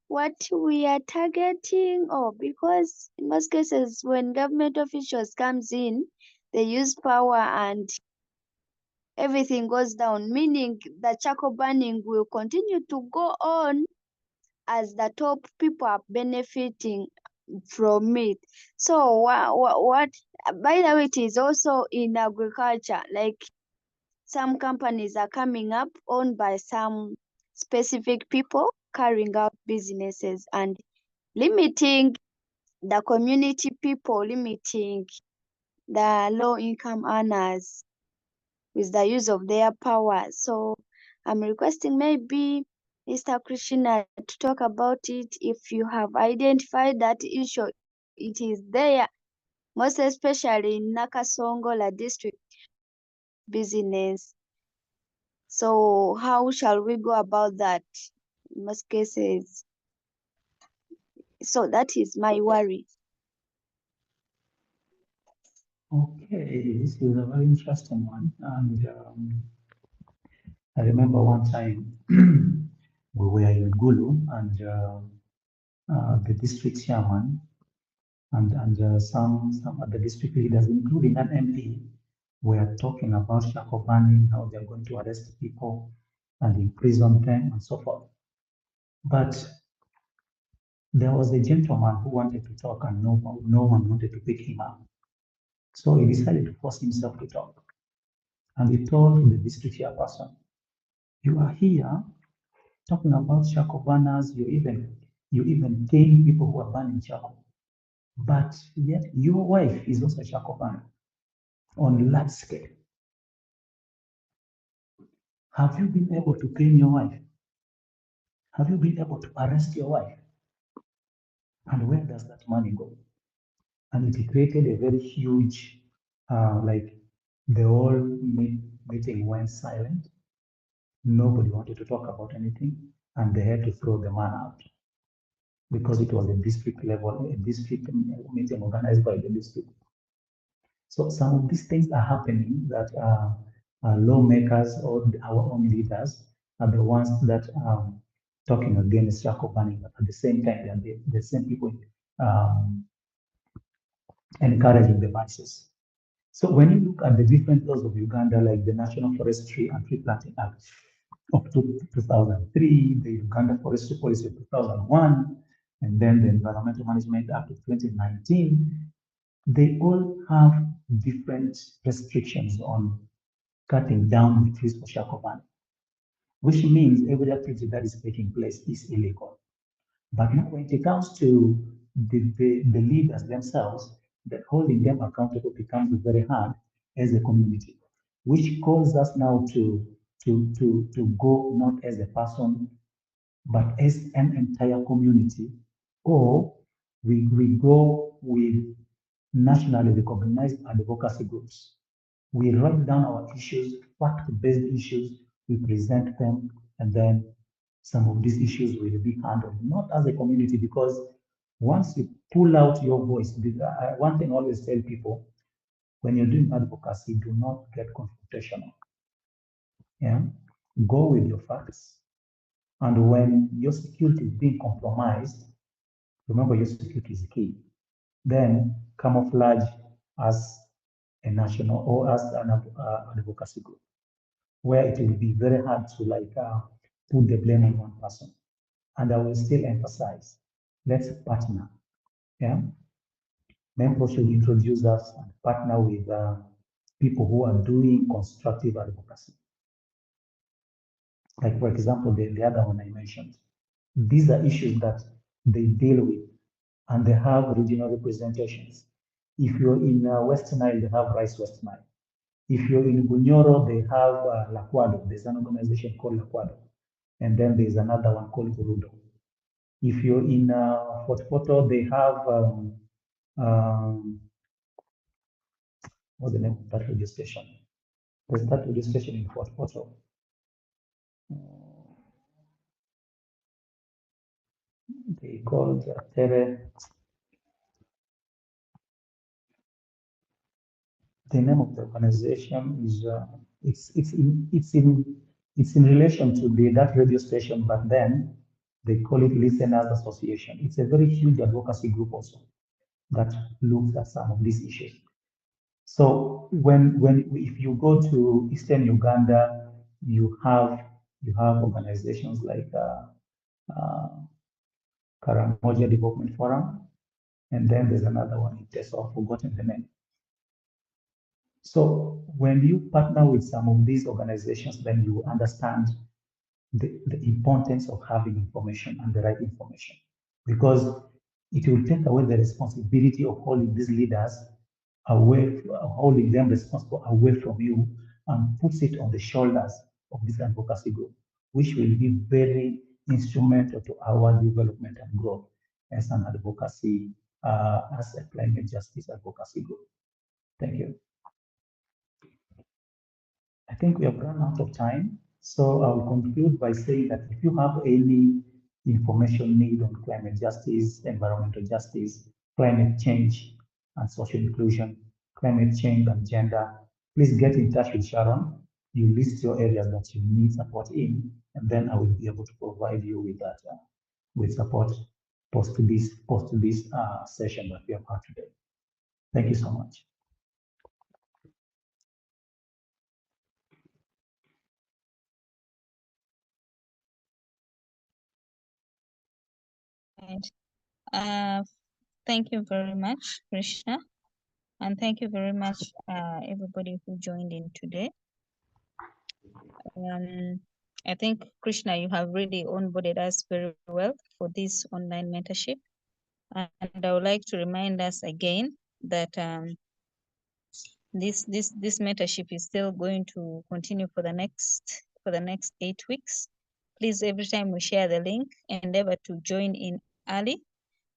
what we are targeting? Or because in most cases when government officials comes in, they use power and everything goes down, meaning the charcoal burning will continue to go on as the top people are benefiting from it. So what by the way, it is also in agriculture, like some companies are coming up owned by some specific people carrying out businesses and limiting the community people, limiting the low income earners with the use of their power. So I'm requesting maybe Mr. Krishna to talk about it if you have identified that issue. It is there, most especially in Nakasongola district business. So how shall we go about that in most cases? So that is my worry. Okay, this is a very interesting one. And I remember one time we were in Gulu and the district chairman and some other district leaders, including an MP, were talking about charcoal burning, how they're going to arrest people and imprison them and so forth. But there was a gentleman who wanted to talk and no one wanted to pick him up. So he decided to force himself to talk. And he told the district chairperson, "You are here talking about charcoal burners, you even tame people who are burning charcoal. But yet your wife is also a charcoal burner on large scale. Have you been able to claim your wife? Have you been able to arrest your wife? And where does that money go?" And it created a very huge, like the whole meeting went silent. Nobody wanted to talk about anything, and they had to throw the man out because it was a district level, a district meeting organized by the district. So some of these things are happening that lawmakers or our own leaders are the ones that are talking against charcoal burning, but at the same time, they are the same people encouraging the vices. So when you look at the different laws of Uganda, like the National Forestry and Tree Planting Act of 2003, the Uganda Forestry Policy of 2001, and then the Environmental Management Act of 2019, they all have different restrictions on cutting down the trees for charcoal burning, which means every activity that is taking place is illegal. But now when it comes to the leaders themselves, that holding them accountable becomes very hard as a community, which calls us now to go not as a person, but as an entire community, or we go with nationally recognized advocacy groups. We write down our issues, fact-based issues, we present them, and then some of these issues will be handled, not as a community, because once you pull out your voice, one thing I always tell people, when you're doing advocacy, do not get confrontational. Yeah, go with your facts. And when your security is being compromised, remember your security is key. Then camouflage as a national or as an advocacy group, where it will be very hard to put the blame on one person. And I will still emphasize, let's partner. Yeah, members should introduce us and partner with people who are doing constructive advocacy. Like for example, the other one I mentioned. These are issues that they deal with, and they have regional representations. If you're in West Nile, they have Rice West Nile. If you're in Bunyoro, they have Lakwado. There's an organization called Lakwado. And then there's another one called Gurudo. If you're in Fort Poto, they have, what's the name of that radio station? There's that radio station in Fort Poto. They call it Tere. The name of the organization is it's in relation to that radio station, but then they call it Listeners Association. It's a very huge advocacy group also that looks at some of these issues. So if you go to Eastern Uganda, you have organizations like Karamoja Development Forum, and then there's another one in Teso, I've forgotten the name. So when you partner with some of these organizations, then you understand the importance of having information and the right information, because it will take away the responsibility of holding these leaders away, holding them responsible away from you, and puts it on the shoulders of this advocacy group, which will be very instrumental to our development and growth as an advocacy, as a climate justice advocacy group. Thank you. I think we have run out of time. So I will conclude by saying that if you have any information need on climate justice, environmental justice, climate change and social inclusion, climate change and gender, please get in touch with Sharon. You list your areas that you need support in, and then I will be able to provide you with that, with support post this session that we have had today. Thank you so much. Right. Thank you very much, Krishna. And thank you very much, everybody who joined in today. I think, Krishna, you have really onboarded us very well for this online mentorship. And I would like to remind us again that this mentorship is still going to continue for the next 8 weeks. Please, every time we share the link, endeavor to join in early.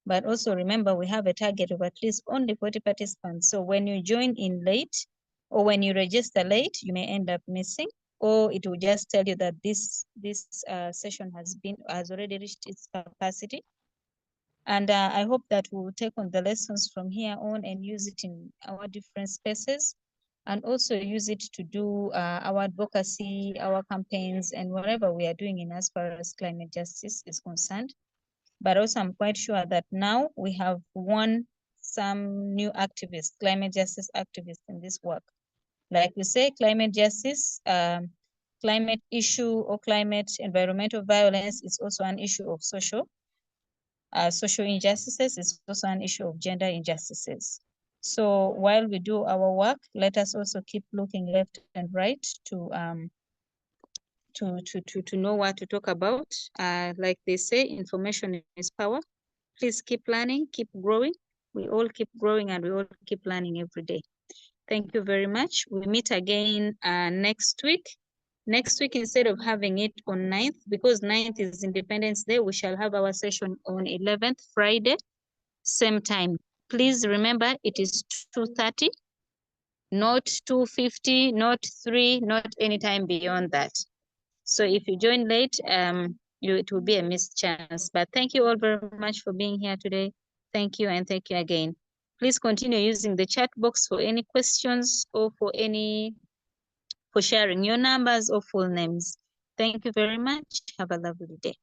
But also remember, we have a target of at least only 40 participants. So when you join in late, or when you register late, you may end up missing, or it will just tell you that this session has already reached its capacity. And I hope that we will take on the lessons from here on and use it in our different spaces, and also use it to do our advocacy, our campaigns, and whatever we are doing in as far as climate justice is concerned. But also I'm quite sure that now we have won some new activists, climate justice activists in this work. Like we say, climate justice, climate issue or climate environmental violence is also an issue of social injustices. It's also an issue of gender injustices. So while we do our work, let us also keep looking left and right to know what to talk about. Like they say, information is power. Please keep learning, keep growing. We all keep growing and we all keep learning every day. Thank you very much. We meet again next week. Next week, instead of having it on 9th, because 9th is Independence Day, we shall have our session on 11th, Friday, same time. Please remember, it is 2:30, not 2:50, not 3, not any time beyond that. So if you join late, it will be a missed chance. But thank you all very much for being here today. Thank you, and thank you again. Please continue using the chat box for any questions or for sharing your numbers or full names. Thank you very much. Have a lovely day.